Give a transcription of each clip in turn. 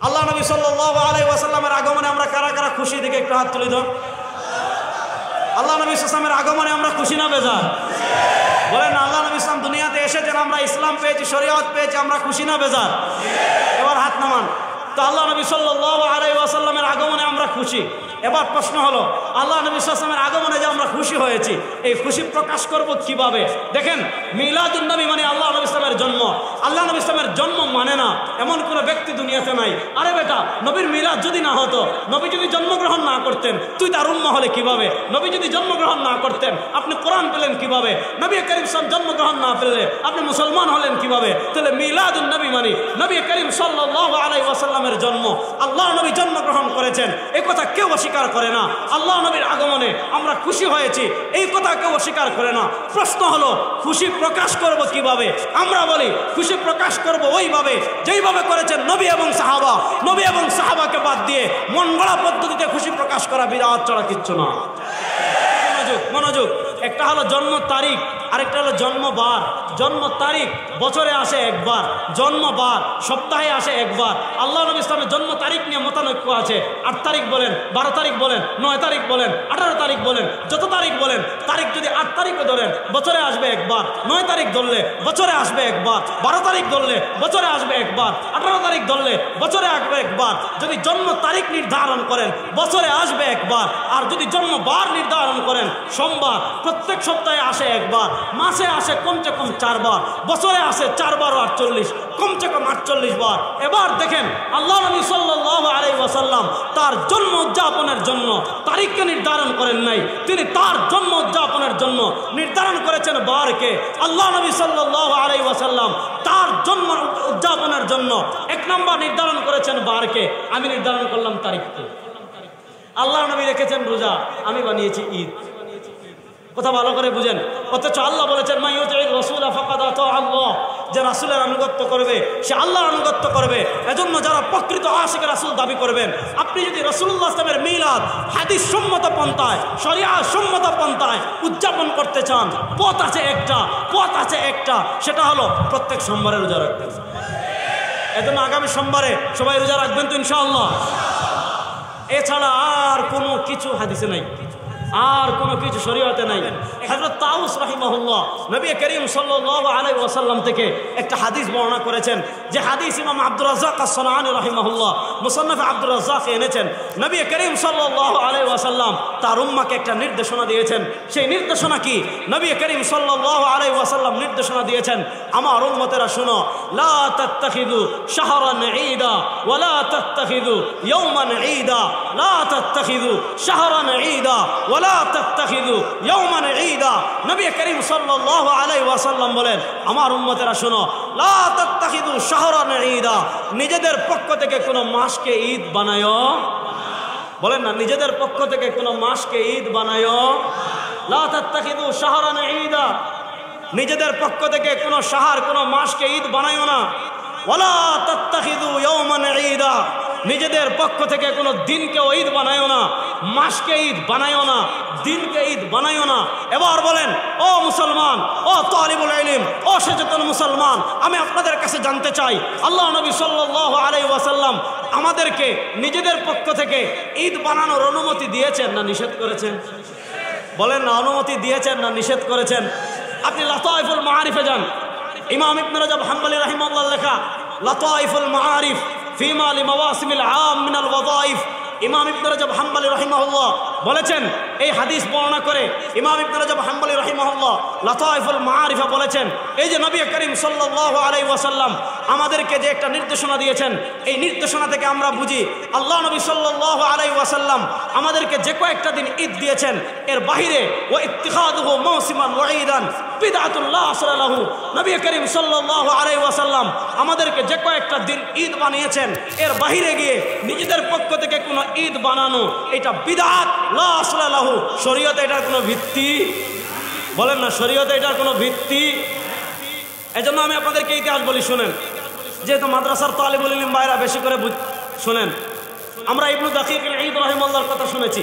আল্লাহ নবী সাল্লাল্লাহু আলাইহি ওয়াসাল্লামের আগমনে আমরা কারা কারা খুশি, দেখে একটু হাত তুলে দাও। আল্লাহ নবী সাল্লামের আগমনে আমরা খুশি না বেজার? বলেন আল্লাহ নবী ইসলাম দুনিয়াতে এসেছেন, আমরা ইসলাম পেয়েছি, শরীয়ত পেয়েছি, আমরা খুশি না বেজার? এবার হাত নামান। তো আল্লাহ নবী সাল্লাল্লাহু আলাইহি ওয়াসাল্লামের আগমনে আমরা খুশি। এবার প্রশ্ন হলো, আল্লাহ নবী সাল্লাল্লাহু আলাইহি ওয়াসাল্লামের আগমনে যে আমরা খুশি হয়েছি, এই খুশি প্রকাশ করব কিভাবে? দেখেন, মিলাদুন নবী মানে আল্লাহ নবী ইসলামের জন্ম। আল্লাহ নবী ইসলামের জন্ম মানে না এমন কোনো ব্যক্তি দুনিয়াতে নাই। আরে বেটা, নবীর মিলাদ যদি না হতো, নবী যদি জন্মগ্রহণ না করতেন, তুই তার উম্মাহ হলে কিভাবে? নবী যদি জন্মগ্রহণ না করতেন, আপনি কোরআন পেলেন কিভাবে? নবী করিম সাল্লাল্লাহু জন্মগ্রহণ না পেলে আপনি মুসলমান হলেন কিভাবে? তাহলে মিলাদুন নবী মানে নবী করিম সাল্লাল্লাহু আলাইহি ওয়াসাল্লামের জন্ম। আল্লাহ নবী জন্মগ্রহণ করেছেন, এই কথা কেউ অস্বীকার করে না। আল্লাহ নবীর আগমনে আমরা খুশি হয়েছি, এই কথা কেউ অস্বীকার করে না। প্রশ্ন হলো, খুশি প্রকাশ করব কিভাবে? আমরা বলি খুশি প্রকাশ করব ওইভাবে যেইভাবে করেছেন নবী এবং সাহাবা। নবী এবং সাহাবাকে বাদ দিয়ে মন গড়া পদ্ধতিতে খুশি প্রকাশ করা বিরাট ছাড়া কিচ্ছু না। মনোযোগ মনোযোগ। একটা হলো জন্ম তারিখ, আরেকটা হলো জন্মবার। জন্ম তারিখ বছরে আসে একবার, জন্মবার সপ্তাহে আসে একবার। আল্লাহ নবী ইসলামের জন্ম তারিখ নিয়ে মতানৈক্য আছে। 8 তারিখ বলেন, 12 তারিখ বলেন, 9 তারিখ বলেন, 18 তারিখ বলেন, যত তারিখ বলেন। তারিখ যদি 8 তারিখও ধরেন, বছরে আসবে একবার। 9 তারিখ ধরলে বছরে আসবে একবার। 12 তারিখ ধরলে বছরে আসবে একবার। 18 তারিখ ধরলে বছরে আসবে একবার। যদি জন্ম তারিখ নির্ধারণ করেন, বছরে আসবে একবার। আর যদি জন্মবার নির্ধারণ করেন, সোমবার, প্রত্যেক সপ্তাহে আসে একবার, মাসে আসে কমসে কম 4 বার, বছরে আসে 4 বার 48, কমসে কম 48 বার। এবার দেখেন, আল্লাহ নবী সাল্লাল্লাহু আলাইহি ওয়াসাল্লাম তার জন্ম উদযাপনের জন্য তারিখকে নির্ধারণ করেন নাই, তিনি তার জন্ম উদযাপনের জন্য নির্ধারণ করেছেন বারকে। আল্লাহ নবী সাল্লাল্লাহু আলাইহি ওয়াসাল্লাম তার জন্ম উদযাপনের জন্য 1 নম্বর নির্ধারণ করেছেন বারকে, আমি নির্ধারণ করলাম তারিখকে। আল্লাহ নবী রেখেছেন রোজা, আমি বানিয়েছি ঈদ। কথা ভালো করে বুঝেন। অথচ আল্লাহ বলেছেন, মা ইউতি'র রাসূলা ফাকাদ আতা আল্লাহ, যে রাসূলের আনুগত্য করবে সে আল্লাহর আনুগত্য করবে। এজন্য যারা প্রকৃত আশিক রাসূল দাবি করবেন, আপনি যদি রাসূলুল্লাহ সাল্লাল্লাহু আলাইহি ওয়াসাল্লামের মিলাদ হাদিস সম্মত পন্থায়, শরিয়াহ সম্মত পন্থায় উদযাপন করতে চান, পথ আছে একটা, সেটা হলো প্রত্যেক সোমবারে রোজা রাখবেন। এজন্য আগামী সোমবারে সবাই রোজা রাখবেন তো ইনশাআল্লাহ। এছাড়া আর কোনো কিছু হাদিসে নাই, আর কোনো কিছু শরীয়তে নাই। হযরত তাউস রাহিমাহুল্লাহ নবী করিম সাল্লাল্লাহু আলাইহি ওয়াসাল্লাম থেকে একটা হাদিস বর্ণনা করেছেন, যে হাদিস ইমাম আব্দুর রাজ্জাক আস-সানাআনী রাহিমাহুল্লাহ মুসান্নাফ আব্দুর রাজ্জাক এনেছেন। নবী করিম সাল্লাল্লাহু আলাইহি ওয়াসাল্লাম তার উম্মাহকে একটা নির্দেশনা দিয়েছেন। সেই নির্দেশনা কি? নবী করিম সাল্লাল্লাহু আলাইহি ওয়াসাল্লাম নির্দেশনা দিয়েছেন, আমার উম্মতেরা শুনো, লা তাত্তাখিযু শাহরান ঈদা ওয়া লা তাত্তাখিযু ইয়াওমান ঈদা, লা তাত্তাখিযু শাহরান ঈদা ওয়া লা তাত্তাখিযু ইয়াওমান ঈদা। নবী করিম সাল্লাল্লাহু আলাইহি ওয়াসাল্লাম বলেন, আমার উম্মতেরা শুনো, লা তাত্তাখিযু শাহরান ঈদা, নিজেদের পক্ষ থেকে কোনো মাসকে ঈদ বানায়ো। বলেন না, নিজেদের পক্ষ থেকে কোনো মাসকে ঈদ বানায়ো। লা তাত্তাখিযু শাহরান ঈদা, নিজেদের পক্ষ থেকে কোনো শাহর, কোনো মাসকে ঈদ বানায়ো না। ওয়ালা তাত্তাখিযু ইয়াওমান ঈদা, নিজেদের পক্ষ থেকে কোনো দিনকে ঈদ বানায়ো না, মাসকে ঈদ বানায়ো না, দিনকে ঈদ বানায়ো না। এবার বলেন, ও মুসলমান, ও তালিবুল ইলম, ও সচেতন মুসলমান, আমি আপনাদের কাছে জানতে চাই, আল্লাহ নবী সাল্লাল্লাহু আলাইহি ওয়াসাল্লাম আমাদেরকে নিজেদের পক্ষ থেকে ঈদ বানানোর অনুমতি দিয়েছেন না নিষেধ করেছেন? বলেন না, অনুমতি দিয়েছেন না নিষেধ করেছেন? আপনি লাতাইফুল মাআরিফে যান, ইমাম ইবনে রাজব হাম্বলী রাহিমাহুল্লাহ লেখা লাতাইফুল মাআরিফ ফিমা লিমাওয়াসিমিল আম মিনাল ওয়াযাইফ। ইমাম ইবনে রাজব হাম্বলী রাহিমাহুল্লাহ বলেছেন, এই হাদিস বর্ণনা করে ইমাম ইবনে রাজব হাম্বলী রাহিমাহুল্লাহ লাতাইফুল মাআরিফে বলেছেন, এই যে নবী করিম সাল্লাল্লাহু আলাইহি ওয়াসাল্লাম আমাদেরকে যে একটা নির্দেশনা দিয়েছেন, এই নির্দেশনা থেকে আমরা বুঝি আল্লাহ নবী সাল্লাল্লাহু আলাইহি ওয়াসাল্লাম আমাদেরকে যে কয়েকটা দিন ঈদ দিয়েছেন, এর বাহিরে ওয়া ইত্তিখাযুহু মাওসিমান ওয়া ঈদান বিদআতুন লা আসলা লাহু। নবী করিম সাল্লাল্লাহু আলাইহি ওয়াসাল্লাম আমাদেরকে যে কয়েকটা দিন ঈদ বানিয়েছেন, এর বাহিরে গিয়ে নিজেদের পক্ষ থেকে কোনো ঈদ বানানো, এটা বিদআত লা আসলা লাহু। শরীয়তে এটার কোনো ভিত্তি, বলেন না, শরীয়তে এটার কোনো ভিত্তি। এজন্য আমি আপনাদেরকে ইতিহাস বলি, শুনেন, যেহেতু মাদ্রাসার তালিবুল ইলম ভাইরা বেশি করে শুনেন। আমরা ইবনু দাকিক আল ঈদ রাহিমাহুল্লাহর কথা শুনেছি।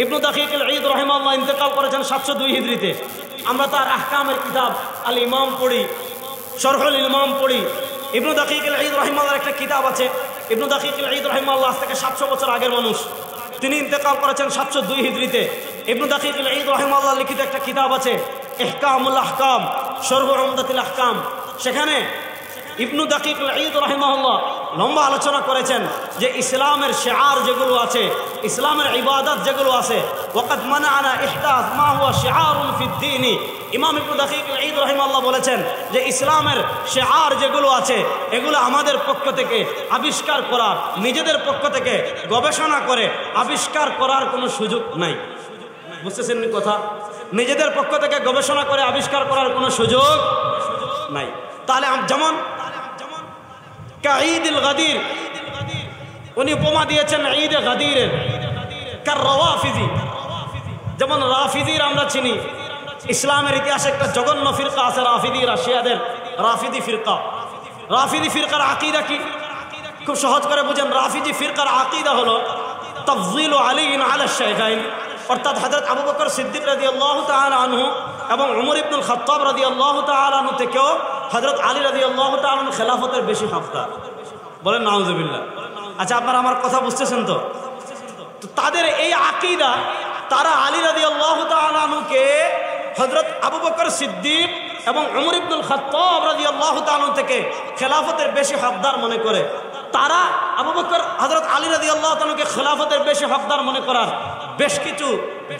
ইবনু দাকিক আল ঈদ রাহিমাহুল্লাহ ইন্তেকাল করেছেন 702 হিজরিতে। আমরা তার আহকামের কিতাব আল ইমাম পড়ি, শরহুল ইমাম পড়ি। ইবনু দাকিক আল ঈদ রাহিমাহুল্লাহর একটা কিতাব আছে, ইবনু দাকিক আল ঈদ রাহিমাহুল্লাহ থেকে 700 বছর আগের মানুষ, তিনি ইন্তেকাল করেছেন 702 হিজরিতে। ইবনু দাকিক আল ঈদ রাহিমাহুল্লাহ লিখিত একটা কিতাব আছে ইহকামুল আহকাম, শরহু উমদাতুল আহকাম। সেখানে ইবনু দাকিক আল ঈদ রাহিমাহুল্লাহ লম্বা আলোচনা করেছেন যে ইসলামের শিআর যেগুলো আছে, ইসলামের ইবাদত যেগুলো আছে, ওয়াকাদ মানাআনা ইহদাস মা হুয়া শিআরুন ফিদ-দীন। ইমাম ইবনু দাকিক আল ঈদ রাহিমাহুল্লাহ বলেছেন যে ইসলামের শিআর যেগুলো আছে এগুলো আমাদের পক্ষ থেকে আবিষ্কার করার, নিজেদের পক্ষ থেকে গবেষণা করে আবিষ্কার করার কোনো সুযোগ নাই। বুঝতেছেন কথা? নিজেদের পক্ষ থেকে গবেষণা করে আবিষ্কার করার কোনো সুযোগ নাই। তাহলে যেমন ঈদুল গাদির, উনি উপমা দিয়েছেন ঈদে গাদিরের, কার রাওয়াফিজি, যেমন রাফিজির আমরা চিনি, ইসলামের ইতিহাসে একটা জঘন্য ফিরকা আছে রাফিদি, রাশিয়াদের রাফিদি ফিরকা। রাফিদি ফিরকার আকীদা কি? খুব সহজ করে বুঝেন। রাফিদি ফিরকার আকীদা হলো তাফযীল আলী আলা শাইখাইন, অর্থাৎ হযরত আবু বকর সিদ্দিক রাদিয়াল্লাহু তাআলা আনহু এবং উমর ইবনুল খাত্তাব রাদিয়াল্লাহু তাআলা আনহু থেকেও হযরত আলী রাদিয়াল্লাহু তাআলা আনহু খেলাফতের বেশি হকদার। বলেন নাউজুবিল্লাহ। আচ্ছা, আপনারা আমার কথা বুঝতেছেন তো? তো তাদের এই আকীদা, তারা আলী রাদিয়াল্লাহু তাআলা আনহুকে হযরত আবু বকর সিদ্দিক এবং উমর ইবনুল খাত্তাব রাদিয়াল্লাহু তাআলা থেকে খেলাফতের বেশি হকদার মনে করে। তারা আবু বকর হযরত আলী রাদিয়াল্লাহু তাআলাকে খেলাফতের বেশি হকদার মনে করার বেশ কিছু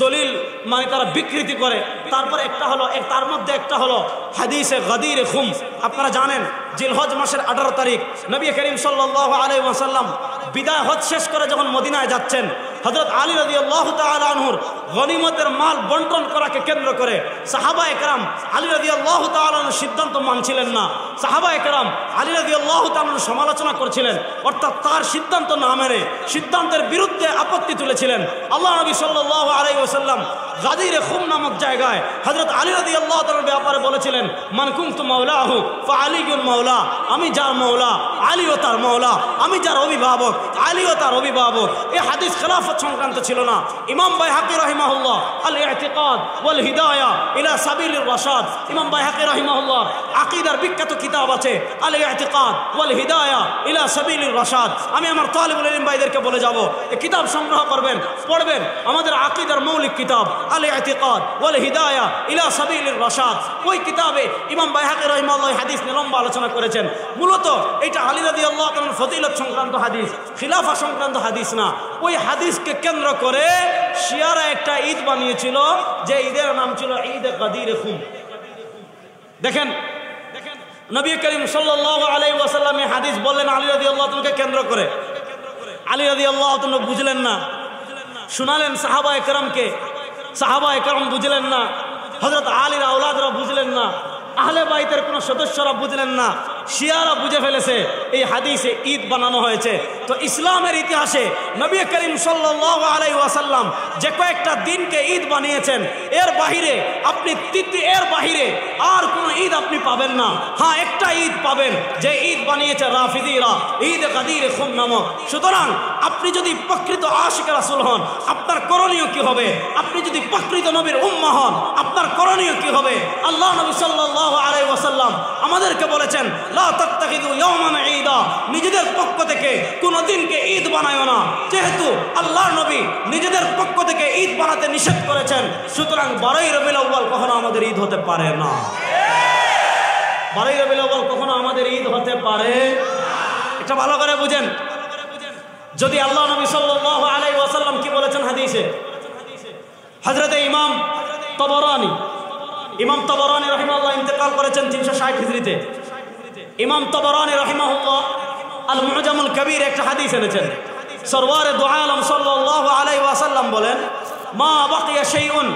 দলিল মানে তারা বিকৃতি করে। তারপর একটা হলো, তার মধ্যে একটা হলো হাদিসে গাদির খুম। আপনারা জানেন জিলহজ মাসের 18 তারিখ নবী করিম সাল্লাল্লাহু আলাইহি ওয়াসাল্লাম বিদায় হজ শেষ করে যখন মদিনায় যাচ্ছেন, হযরত আলী রাদিয়াল্লাহু তাআলা আনহুর গনিমতের মাল বন্টন করাকে কেন্দ্র করে সাহাবায়ে কেরাম আলী রাদিয়াল্লাহু তাআলা আনহুর সিদ্ধান্ত মানছিলেন না। সাহাবায়ে কেরাম আলী রাদিয়াল্লাহু তাআলা আনহুর সমালোচনা করছিলেন, অর্থাৎ তার সিদ্ধান্ত না মেনে সিদ্ধান্তের বিরুদ্ধে আপত্তি তুলেছিলেন। আল্লাহ নবী সাল্লাল্লাহু আলাইহি ওয়াসাল্লাম গাদিরে খুম নামক জায়গায় হযরত আলী রাদিয়াল্লাহু তাআলার ব্যাপারে বলেছিলেন, মান কুনতু মাওলাহু ফাআলিয়ুন মাওলা, আমি যার মাওলা আলীও তার মাওলা, আমি যার অভিভাবক আলীও তার অভিভাবক। এই হাদিস খেলাফত সংক্রান্ত ছিল না। ইমাম বাইহাকি রাহিমাহুল্লাহ আল ইতিকাদ ওয়াল হিদায়া ইলা সাবিলির রাশাদ, ইমাম বাইহাকি রাহিমাহুল্লাহ আকীদার বিখ্যাত কিতাব আছে আল ইতিকাদ ওয়াল হিদায়া ইলা সাবিলির রাশাদ। আমি আমার তালিবুল ইলম ভাইদেরকে বলে যাব এই কিতাব সংগ্রহ করবেন, পড়বেন। আমাদের আকীদার মৌলিক কিতাব আল ইতিকাদ ওয়াল হিদায়া ইলা সাবিলির রাশাদ। ওই কিতাবে ইমাম বাইহাকি রাহিমাহুল্লাহ হাদিস নিয়ে লম্বা আলোচনা করেছেন। মূলত এটা আলী রাদিয়াল্লাহু তাআলার ফজিলত সংক্রান্ত হাদিস, খিলাফা সংক্রান্ত হাদিস না। ওই হাদিসকে কেন্দ্র করে শিয়ারা একটা ঈদ বানিয়েছিল, যে ঈদের নাম ছিল ঈদে গাদির খুম। দেখেন নবী করিম সাল্লাল্লাহু আলাইহি ওয়াসাল্লাম এই হাদিস বললেন আলী রাদিয়াল্লাহু তাআলাকে কেন্দ্র করে। আলী রাদিয়াল্লাহু তাআলা বুঝলেন না, শোনালেন সাহাবায়ে কেরামকে, সাহাবায়ে কেরাম বুঝলেন না, হযরত আলীর আওলাদরা বুঝলেন না, আহলে বাইতের কোনো সদস্যরা বুঝলেন না, শিয়ারা বুঝে ফেলেছে এই হাদিসে ঈদ বানানো হয়েছে। তো ইসলামের ইতিহাসে নবী করিম সাল্লাল্লাহু আলাইহি ওয়াসাল্লাম যে কয়েকটা দিনকে ঈদ বানিয়েছেন, এর বাহিরে আপনি এর বাহিরে আর কোনো ঈদ আপনি পাবেন না। হ্যাঁ, একটা ঈদ পাবেন যে ঈদ বানিয়েছে রাফিদিরা, ঈদ গাদির খুম নামক। সুতরাং আপনি যদি প্রকৃত আশিক রাসূল হন, আপনার করণীয় কি হবে? আপনি যদি প্রকৃত নবীর উম্মাহ হন, আপনার করণীয় কি হবে? আল্লাহ নবী সাল্লাল্লাহু আলাইহি ওয়াসাল্লাম আমাদেরকে বলেছেন, লা তাত্তাখিযু ইয়াওমান ঈদা, নিজেদের পক্ষ থেকে কোনো দিনকে ঈদ বানায়ো না। যেহেতু আল্লাহর নবী নিজেদের পক্ষ থেকে ঈদ বানাতে নিষেধ করেছেন, সুতরাং 12ই রবিউল আউয়াল কখনো আমাদের ঈদ হতে পারে না। 12ই রবিউল আউয়াল কখনো আমাদের ঈদ হতে পারে এটা ভালো করে বুঝেন। যদি আল্লাহ নবী সাল্লাল্লাহু আলাইহি ওয়াসাল্লাম কি বলেছেন হাদিসে, হযরতে ইমাম তাবরানী রাহিমাহুল্লাহ ইন্তেকাল করেছেন 360 হিজরিতে। ইমাম তাবরানী রাহিমাহুল্লাহ আল মুআজামুল কবির একটা হাদিস এনেছেন। সরওয়ারে দু আলম সাল্লাল্লাহু আলাইহি ওয়াসাল্লাম বলেন, মা বাকিয়া শাইউন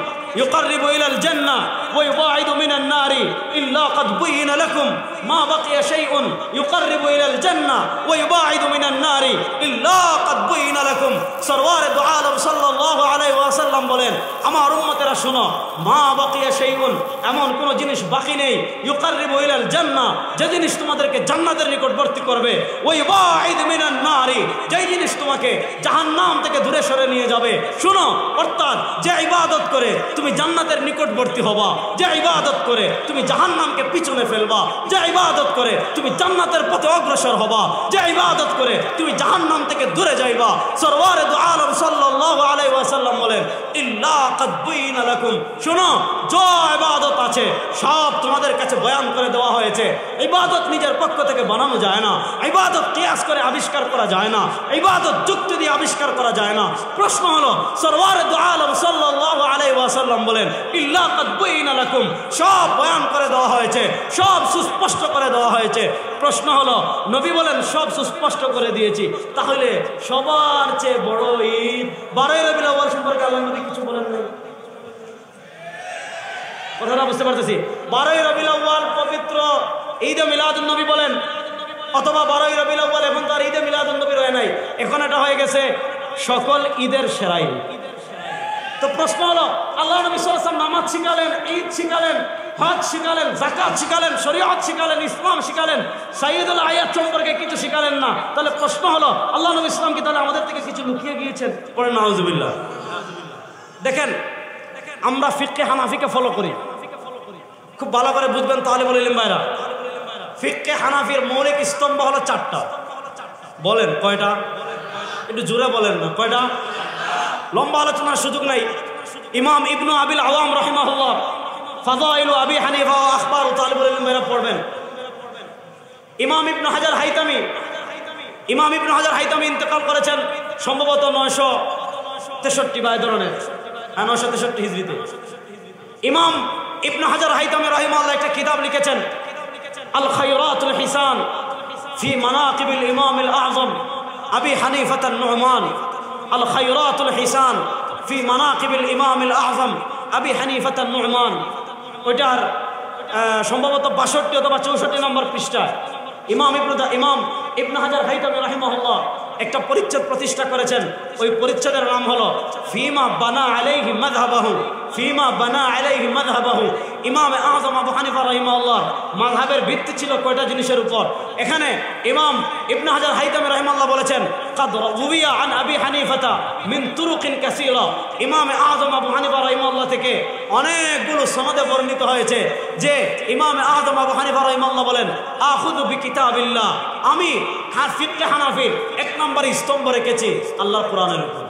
يقرب إلى الجنة ويباعد من النار إلا قد بين لكم ما بقي شيء يقرب إلى الجنة ويباعد من النار إلا قد بين لكم। সরওয়ারে দু আলম সাল্লাল্লাহু আলাইহি ওয়াসাল্লাম বলেন, আমার উম্মতেরা শুনো, মা বাকিয়া শাইউন, এমন কোন জিনিস বাকি নেই, ইউকাররিবু ইলাল জান্নাহ, যে জিনিস তোমাদেরকে জান্নাতের নিকটবর্তী করবে, ওয়াইবাইদ মিনান নারি, যেই জিনিস তোমাকে জাহান্নাম থেকে দূরে সরে নিয়ে যাবে। শুনো, অর্থাৎ যে ইবাদত করে তুমি জান্নাতের নিকটবর্তী হবা, যে ইবাদত করে তুমি জাহান্নামকে পিছনে ফেলবা, যে ইবাদত করে তুমি জান্নাতের পথে অগ্রসর হবা, যে ইবাদত করে তুমি জাহান্নাম থেকে দূরে যাইবা। সরওয়ারে দু আলম সাল্লাল্লাহু আলাইহি ওয়াসাল্লাম বলেন, ইল্লা কাদ বুইনা লাকুম, শুনো, যা ইবাদত আছে সব তোমাদের কাছে বয়ান করে দেওয়া হয়েছে। ইবাদত নিজের পক্ষ থেকে বানানো যায় না, ইবাদত কিয়াস করে আবিষ্কার করা যায় না, ইবাদত যুক্তি দিয়ে আবিষ্কার করা যায় না। প্রশ্ন হলো, সরওয়ারে দু আলম সাল্লাল্লাহু আলাইহি ওয়াসাল্লাম বলেন, ইল্লা কাদ বুইনা লাকুম, সব বয়ান করে দেওয়া হয়েছে, সব সুস্পষ্ট করে দেওয়া হয়েছে। প্রশ্ন হলো, নবী বলেন সব সুস্পষ্ট করে দিয়েছি, তাহলে সবার চেয়ে বড় ঈদ 12ই রবিউল আউয়াল সম্পর্কে আল্লাহ নবী কিছু বলেন নাই? কথাটা বুঝতে পারতেছি? 12ই রবিউল আউয়াল পবিত্র ঈদে মিলাদুন নবী বলেন, অথবা 12ই রবিউল আউয়াল, এখন তো আর ঈদে মিলাদুন নবী রয়ে নাই, এখন এটা হয়ে গেছে সকল ঈদের সেরা ঈদ। তো প্রশ্ন হলো, আল্লাহ নবী সাল্লাল্লাহু আলাইহি ওয়াসাল্লাম নামাজ শিখালেন, ঈদ শিখালেন, হজ শিখালেন, যাকাত শিখালেন, শরীয়ত শিখালেন, ইসলাম শিখালেন, সাইয়্যিদুল আয়াত সম্পর্কে কিছু শিখালেন না। তাহলে প্রশ্ন হলো, আল্লাহ নবী ইসলাম কি তাহলে আমাদের থেকে কিছু লুকিয়ে গিয়েছেন? পড়েন নাউজুবিল্লাহ। দেখেন, আমরা ফিকহে হানাফিকে ফলো করি, খুব ভালো করে বুঝবেন তালিবুল ইলম ভাইরা। ফিকহে হানাফির মৌলিক স্তম্ভ হলো 4টা। বলেন কয়টা? একটু জোরে বলেন না, কয়টা? লম্বা আলোচনার সুযোগ নাই। ইমাম ইবনু আবিল আওয়াম রাহিমাহুল্লাহ ফাদাইলু আবি হানিফা ওয়া আখবারু তালিবুল ইলম ভাইরা পড়বেন। ইমাম ইবনু হাজার হাইতামি ইন্তেকাল করেছেন সম্ভবত 963 বা এই ধরনের, 963 হিজরিতে। ইমাম ইবনু হাজার হাইতামি রাহিমাহুল্লাহ একটা কিতাব লিখেছেন, আল খায়রাতুল হিসান ফি মানাকিবিল ইমামিল আযম আবি হানিফাত আন-নু'মান। আল খায়রাতুল হিসান ফি মানাকিবিল ইমামিল আযম আবি হানিফাত আন-নু'মান। ওইটার সম্ভবত 62 অথবা 64 নম্বর পৃষ্ঠায় ইমাম ইবনু হাজার হাইতামি রাহিমাহুল্লাহ একটা পরিচ্ছেদ প্রতিষ্ঠা করেছেন। ওই পরিচ্ছেদের নাম হলো ফিমা বানা আলাইহি মাযহাবাহু, ফিমা বানা আলাইহি মাযহাবাহু। ইমাম আযম আবু হানিফা রাহিমাহুল্লাহ মাযহাবের ভিত্তি ছিল কয়টা জিনিসের উপর? এখানে ইমাম ইবনু হাজার হাইতামি রাহিমাহুল্লাহ বলেছেন, কাদ রুবিয়া আন আবি হানিফাতা মিন তুরুকিন কাসীরা। ইমাম আযম আবু হানিফা রাহিমাহুল্লাহ থেকে অনেকগুলো সনদে বর্ণিত হয়েছে যে ইমাম আযম আবু হানিফা রাহিমাহুল্লাহ বলেন, আখুযু বিকিতাবিল্লাহ, আমি ফিকহে হানাফির 1 নম্বর স্তম্ভ রেখেছি আল্লাহর কোরআনের উপর।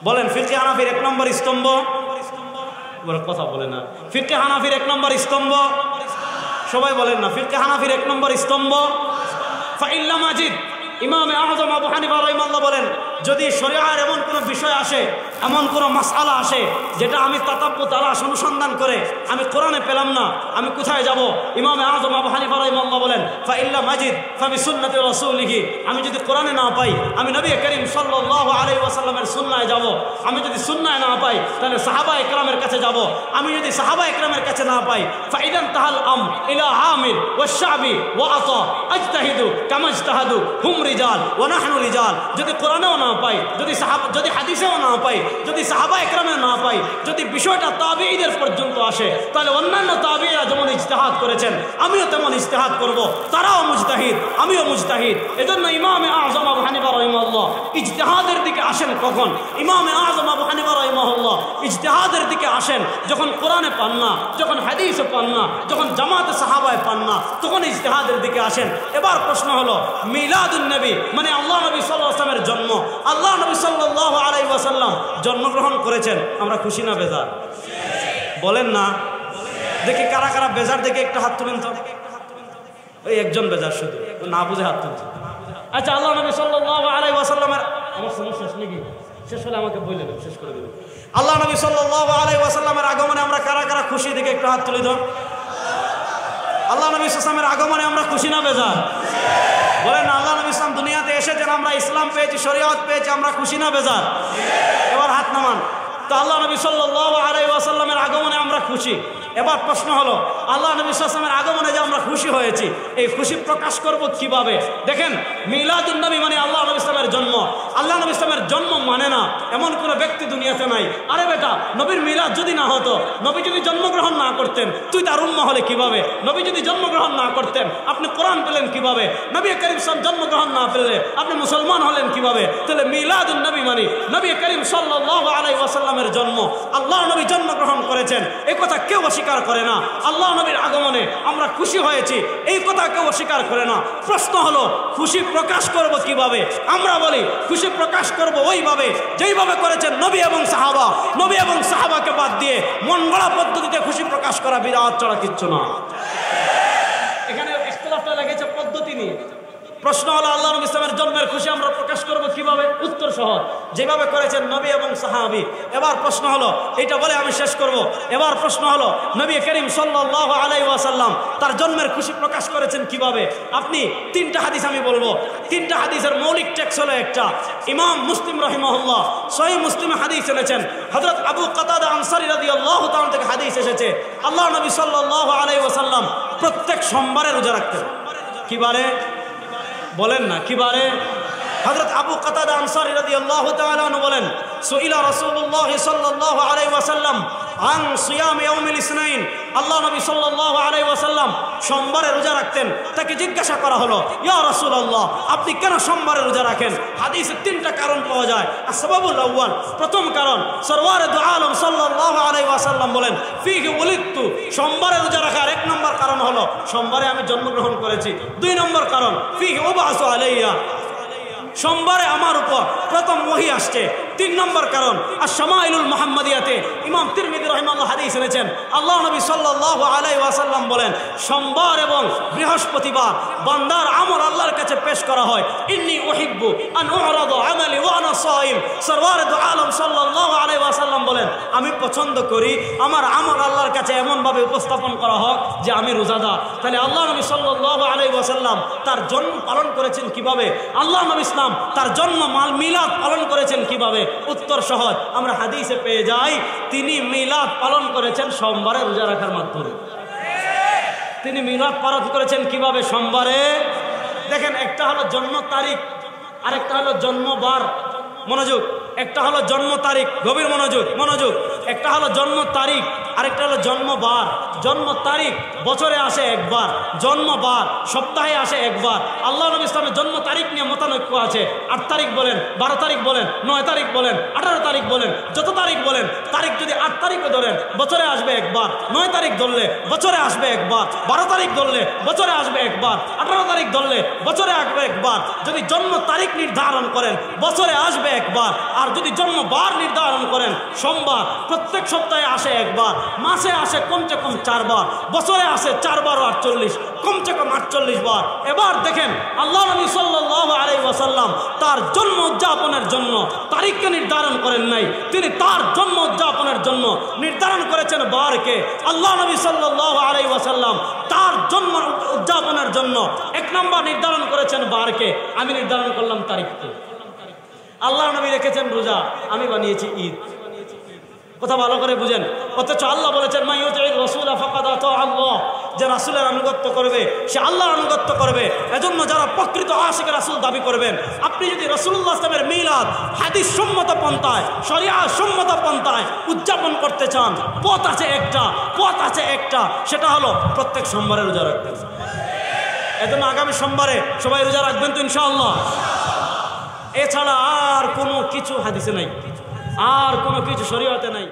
বলেন, ফিকহে হানাফির 1 নম্বর স্তম্ভ, কথা বলে না, ফিকহে হানাফির 1 নম্বর স্তম্ভ, সবাই বলেন না, ফিকহে হানাফির 1 নম্বর স্তম্ভ ফাইল্লা মাজিদ। ইমাম আযম আবু হানিফা রাহিমাহুল্লাহ বলেন, যদি শরীয়তের এমন কোনো বিষয় আসে, এমন কোনো মাসআলা আসে যেটা আমি তাতাব্বুত তালাশ অনুসন্ধান করে আমি কোরআনে পেলাম না, আমি কোথায় যাব? ইমাম আযম আবু হানিফা রাহিমাহুল্লাহ বলেন, ফাইল্লা মাজিদ ফাবি সুন্নতি রাসূলিহি, আমি যদি কোরআনে না পাই আমি নবী করিম সাল্লাল্লাহু আলাইহি ওয়াসাল্লামের সুন্নাহে যাব। আমি যদি সুন্নাহে না পাই তাহলে সাহাবায়ে কেরামের কাছে যাব। আমি যদি সাহাবায়ে কেরামের কাছে না পাই, ফাইদান তাহাল আম ইলা আমির ওয়া শাবি ওয়া আতা আজতাহিদু কামা ইজতাহাদু হুম রিজাল ওয়া নাহনু রিজাল। যদি কোরআনেও না পাই, যদি হাদিসেও না পাই, যদি সাহাবায়ে কেরামে না পাই, যদি বিষয়টা তাবিঈদের পর্যন্ত আসে, তাহলে অন্যান্য তাবিঈরা যেমন ইজতিহাদ করেছেন আমিও তেমন ইজতিহাদ করব। তারাও মুজতাহিদ, আমিও মুজতাহিদ। এজন্য ইমাম আযম আবু হানিফা রাহিমাহুল্লাহ ইজতিহাদের দিকে আসেন কখন? ইমাম আযম আবু হানিফা রাহিমাহুল্লাহ ইজতিহাদের দিকে আসেন যখন কোরআনে পান না, যখন হাদিসে পান না, যখন জামাতে সাহাবায়ে পান না, তখন ইজতিহাদের দিকে আসেন। এবার প্রশ্ন হলো, মিলাদুন নবী মানে আল্লাহ নবী সাল্লাল্লাহু আলাইহি ওয়াসাল্লামের জন্ম, আল্লাহ নবী সাল্লাল্লাহু আলাইহি ওয়াসাল্লাম জন্মগ্রহণ করেছেন, আমরা খুশি না বেজার? বলেন না, দেখি কারা কারা বেজার, দেখে একটা হাত তুলেন তো। ওই একজন বেজার, শুধু না বুঝে হাত তুলছে। আচ্ছা, আল্লাহ নবী সাল্লাল্লাহু আলাইহি ওয়াসাল্লামের, আমার সমস্যা শেষ নাকি? শেষ হলে আমাকে বলে দেবেন, শেষ করে দেবেন। আল্লাহ নবী সাল্লাল্লাহু আলাইহি ওয়াসাল্লামের আগমনে আমরা কারা কারা খুশি, দেখে একটু হাত তুলে দাও। আল্লাহ নবী সাল্লামের আগমনে আমরা খুশি না বেজার? বলেন, আল্লাহ নবী ইসলাম দুনিয়াতে এসেছেন, আমরা ইসলাম পেয়েছি, শরীয়ত পেয়েছি, আমরা খুশি না বেজার? এবার হাত নামান। তো আল্লাহ নবী সাল্লাল্লাহু আলাইহি ওয়াসাল্লামের আগমনে আমরা খুশি। এবার প্রশ্ন হলো, আল্লাহ নবী সাল্লাল্লাহু আলাইহি ওয়াসাল্লামের আগমনে যে আমরা খুশি হয়েছি, এই খুশি প্রকাশ করব কিভাবে? দেখেন, মিলাদুন নবী মানে আল্লাহ নবী ইসলামের জন্ম। আল্লাহ নবী ইসলামের জন্ম মানে না এমন কোনো ব্যক্তি দুনিয়াতে নাই। আরে বেটা, নবীর মিলাদ যদি না হতো, নবী যদি জন্মগ্রহণ না করতেন, তুই তার উম্মাহ হলে কিভাবে? নবী যদি জন্মগ্রহণ না করতেন, আপনি কোরআন পেলেন কিভাবে? নবী করিম সাল্লাল্লাহু জন্মগ্রহণ না পেলে আপনি মুসলমান হলেন কিভাবে? তাহলে মিলাদুন নবী মানে নবী করিম সাল্লাল্লাহু আলাইহি ওয়াসাল্লামের জন্ম। আল্লাহ নবী জন্মগ্রহণ করেছেন, এই কথা কেউ অস্বীকার করে না। আল্লাহ নবীর আগমনে আমরা খুশি হয়েছি, এই কথা কেউ অস্বীকার করে না। প্রশ্ন হলো খুশি প্রকাশ করব কিভাবে? আমরা বলি খুশি প্রকাশ করব ওইভাবে যেইভাবে করেছেন নবী এবং সাহাবা। নবী এবং সাহাবাকে বাদ দিয়ে মন গড়া পদ্ধতিতে খুশি প্রকাশ করা বিরাট চড়া কিচ্ছু না। এখানে ইখতিলাফটা লেগেছে পদ্ধতি নিয়ে। প্রশ্ন হলো আল্লাহ নবী ইসলামের জন্মের খুশি আমরা প্রকাশ করব কিভাবে? উত্তর সহজ, যেভাবে করেছেন নবী এবং সাহাবী। এবার প্রশ্ন হলো, এটা বলে আমি শেষ করব। এবার প্রশ্ন হলো নবী করিম সাল্লাল্লাহু আলাইহি ওয়াসাল্লাম তার জন্মের খুশি প্রকাশ করেছেন কিভাবে? আপনি তিনটা হাদিস আমি বলবো, তিনটা হাদিসের মৌলিক টেক্সট হলো একটা। ইমাম মুসলিম রাহিমাহুল্লাহ সহিহ মুসলিমে হাদিস এনেছেন, হযরত আবু কাতাদা আনসারী রাদিয়াল্লাহু তাআলা থেকে হাদিস এসেছে, আল্লাহ নবী সাল্লাল্লাহু আলাইহি ওয়াসাল্লাম প্রত্যেক সোমবারে রোজা রাখতেন। কিবারে বলেন না, কিবারে? হযরত আবু কাতাদা আনসারী রাদিয়াল্লাহু তাআলা আনহু বলেন, সুইলা রাসূলুল্লাহ সাল্লাল্লাহু আলাইহি ওয়াসাল্লাম আন সিয়াম ইয়াউমিল ইসনাইন। আল্লাহ নবী সাল্লাল্লাহু আলাইহি ওয়াসাল্লাম সোমবারে রোজা রাখতেন। তাকে জিজ্ঞাসা করা হলো, ইয়া রাসূলুল্লাহ আপনি কেন সোমবারে রোজা রাখেন? হাদিসে তিনটা কারণ পাওয়া যায়। আসবাবুল আউয়াল, প্রথম কারণ সরওয়ারে দু আলম সাল্লাল্লাহু আলাইহি ওয়াসাল্লাম বলেন, ফিহি উলিদতু, সোমবারে রোজা রাখার এক নম্বর কারণ হলো সোমবারে আমি জন্মগ্রহণ করেছি। দুই নম্বর কারণ ফিহি উবআসু আলাইয়া, সোমবারে আমার উপর প্রথম ওহী আসছে। তিন নম্বর কারণ আশ-শামাইলুল মুহাম্মাদিয়াতে ইমাম তিরমিজি রাহিমাহুল্লাহ হাদিস এনেছেন, আল্লাহ নবী সাল্লাল্লাহু আলাইহি ওয়াসাল্লাম বলেন, সোমবার এবং বৃহস্পতিবার বান্দার আমল আল্লাহর কাছে পেশ করা হয়। ইন্নী উহিব্বু আন উরাদু আমালি ওয়া আনা সাইম। সরওয়ারে দু আলম সাল্লাল্লাহু আলাইহি ওয়াসাল্লাম বলেন, আমি পছন্দ করি আমার আমল আল্লাহর কাছে এমন ভাবে উপস্থাপন করা হোক যে আমি রোজাদার। তাহলে আল্লাহ নবী সাল্লাল্লাহু আলাইহি ওয়াসাল্লাম তার জন্ম পালন করেছেন কিভাবে? আল্লাহ নবী ইসলাম তার জন্ম মিলাদ পালন করেছেন কিভাবে? উত্তর সহজ, আমরা হাদিসে পেয়ে যাই, তিনি মিলাদ পালন করেছেন সোমবারে রোজা রাখার মাধ্যমে। তিনি মিলাদ পালন করেছেন কিভাবে? সোমবারে। দেখেন, একটা হলো জন্ম তারিখ, আরেকটা হলো জন্মবার। মনোযোগ, একটা হলো জন্ম তারিখ, গভীর মনোযোগ মনোযোগ। একটা হলো জন্ম তারিখ, আরেকটা হলো জন্মবার। জন্ম তারিখ বছরে আসে একবার, জন্মবার সপ্তাহে আসে একবার। আল্লাহ নবী ইসলামের জন্ম তারিখ নিয়ে মতানৈক্য আছে। 8 তারিখ বলেন, 12 তারিখ বলেন, 9 তারিখ বলেন, 18 তারিখ বলেন, যত তারিখ বলেন। তারিখ যদি 8 তারিখও ধরেন বছরে আসবে একবার, 9 তারিখ ধরলে বছরে আসবে একবার, 12 তারিখ ধরলে বছরে আসবে একবার, 18 তারিখ ধরলে বছরে আসবে একবার। যদি জন্ম তারিখ নির্ধারণ করেন বছরে আসবে একবার, আর যদি জন্মবার নির্ধারণ করেন সোমবার, প্রত্যেক সপ্তাহে আসে একবার, মাসে আসে কমসে কম 4 বার, বছরে আসে 4 বার 48, কমসে কম 48 বার। এবার দেখেন, আল্লাহ নবী সাল্লাল্লাহু আলাইহি ওয়াসাল্লাম তার জন্ম উদযাপনের জন্য তারিখকে নির্ধারণ করেন নাই, তিনি তার জন্ম উদযাপনের জন্য নির্ধারণ করেছেন বারকে। আল্লাহ নবী সাল্লাল্লাহু আলাইহি ওয়াসাল্লাম তার জন্ম উদযাপনের জন্য 1 নম্বর নির্ধারণ করেছেন বারকে, আমি নির্ধারণ করলাম তারিখকে। আল্লাহ নবী রেখেছেন রোজা, আমি বানিয়েছি ঈদ। কথা ভালো করে বুঝেন। অথচ আল্লাহ বলেছেন, মা ইউতি'র রাসূলা ফাকাদ আতা আল্লাহ, যে রাসূলের আনুগত্য করবে সে আল্লাহর আনুগত্য করবে। এজন্য যারা প্রকৃত আশিক রাসূল দাবি করবেন, আপনি যদি রাসূলুল্লাহ সাল্লাল্লাহু আলাইহি ওয়াসাল্লামের মিলাদ হাদিস সম্মত পন্থায়, শরিয়া সম্মত পন্থায় উদযাপন করতে চান, পথ আছে একটা, সেটা হলো প্রত্যেক সোমবারে রোজা রাখবেন। এজন্য আগামী সোমবারে সবাই রোজা রাখবেন তো ইনশাআল্লাহ। এছাড়া আর কোনো কিছু হাদিসে নাই, আর কোনো কিছু শরীয়তে নাই।